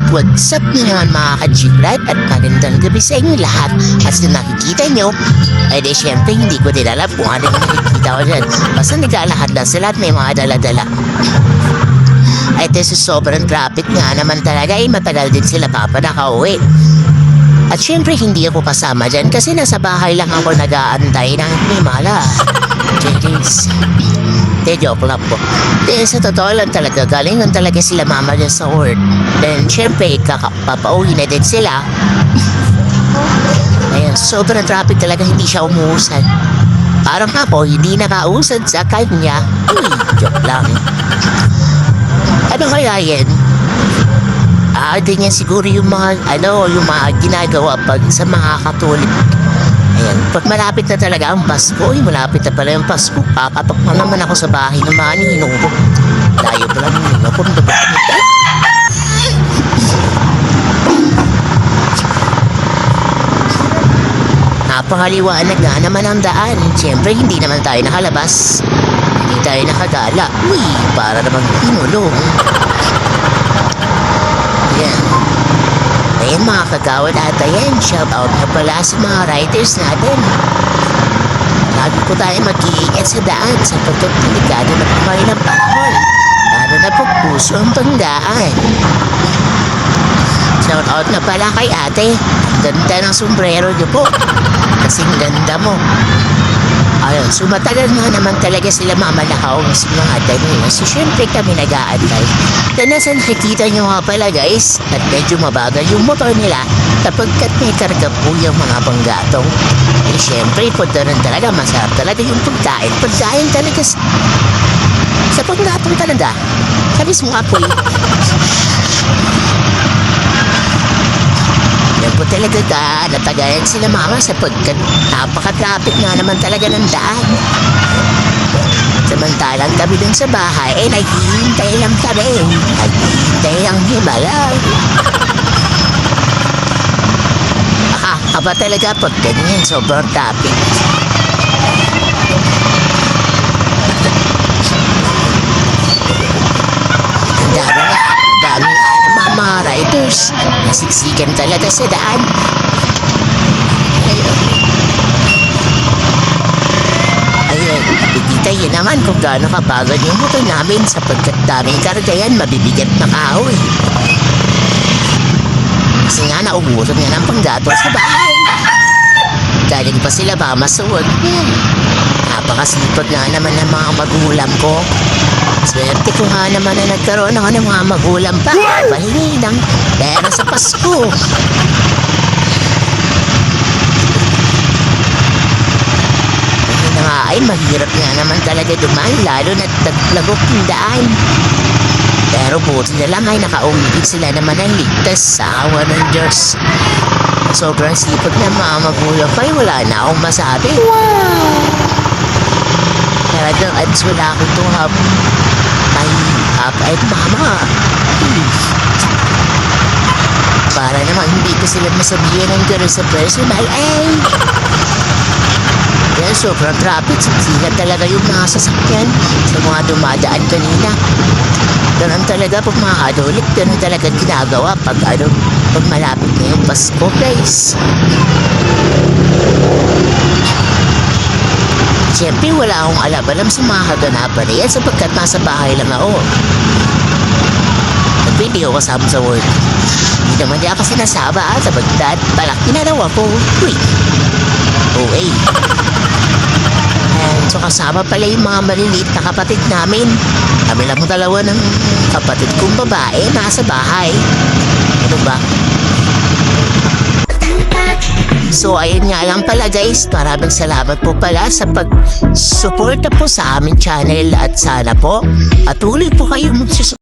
what's up naman mga ka-G-Ride at magandang gabi sa inyo lahat. At sa nakikita nyo, ay di syempre hindi ko din alam kung ano yung nakikita ko dyan. Basta naglalakad lang sila at may mga dala-dala. Ay sa sobrang traffic nga naman talaga ay matagal din sila nakauwi. At syempre hindi ako kasama dyan kasi nasa bahay lang ako nag-aantay ng Himala. Jeez. Joke lang po. Sa totoo lang talaga, galing lang talaga sila mama dyan sa work. Then, syempre, papauwi na din sila. Ayan, sobrang traffic talaga, hindi siya umuusad. Parang ako, hindi nakausad sa kanya. Uy, joke lang. Ano kaya yan? Ganyan siguro yung mga, yung mga ginagawa pag sa mga Katolik. Ayan, pag malapit na talaga ang Pasko, malapit na pala yung Pasko, papatok na naman ako sa bahay ng mga ninong ko. Layo pala ng ninong ko, napakaliwanag na naman ang daan. Siyempre, hindi naman tayo nakalabas. Hindi tayo nakagala. Uy, para naman pinulong. Ayan. Ayan mga kagawad at ayan, shout out na pala sa mga riders natin. Lagi po tayo mag-iingat sa daan sapagkat delikado na po kayo ng panahon. Lalo na po puso ang pangdaan. Shout out na pala kay ate. Ang ganda ng sombrero niyo po. Kasing ganda mo. Ayun, so matagal nga naman talaga sila mamalakaw sa mga dami. So syempre kami nag-aantay. Then nasa nakikita nyo nga pala guys, at medyo mabagal yung motor nila kapagkat may karga po yung mga panggatong. Eh syempre, punta rin talaga, masarap talaga yung pagkain. Pagkain talaga sa panggatong talaga. Sabis mo apoy. Yan po talaga natagayan sila mama sapagkat napaka-traffic nga naman talaga ng daan. Samantalang kami dun sa bahay, naghihintay lang kami. Naghihintay ang Himala. Aba talaga pag ganyan, sobrang traffic. Ang dami mga riders. Nasiksikan talaga sa daan. Ayun, nakikita yun naman kung gaano kapagod yung motor namin sapagkat daming karga yan, mabibigat na kahoy. Kasi nga naubusan nga ng panggatong sa bahay. Galing pa sila mamasuot. Napakasipag nga naman ng mga magulang ko. Swerte ko nga naman na nagkaroon ako ng mga magulang pa. Pahingi ng pera sa Pasko. Ayun nga ay mahirap nga naman talaga dumaan lalo na taglagok yung daan. Pero buti na lang ay nakauwi sila naman ng ligtas sa awa ng Diyos. Sobrang sipag na mga magulang pa, wala na akong masabi. Wow! Talagang ads wala akong tuhap. Ay, mama. Para naman hindi ko sila masabihan ng gano'n sa personal. Kaya sobrang traffic. Sila talaga yung mga sasakyan sa mga dumadaan kanina. Ganun talaga pag mga adolik. Ganun talaga ginagawa pag malapit na yung Pasko, guys. Siyempre, wala akong alam sa mga kaganapan na yan sapagkat nasa bahay lang ako. Hindi ako kasama sa work. Hindi naman niya ako sinasama sapagkat balak ginalawa ko. Uy! Okay. And so kasama pala yung mga maliliit na kapatid namin. Kami lang dalawa ng kapatid kong babae nasa bahay. Ano ba? So ayun nga lang pala guys, maraming salamat po pala sa pag-suporta po sa aming channel at sana po patuloy po kayong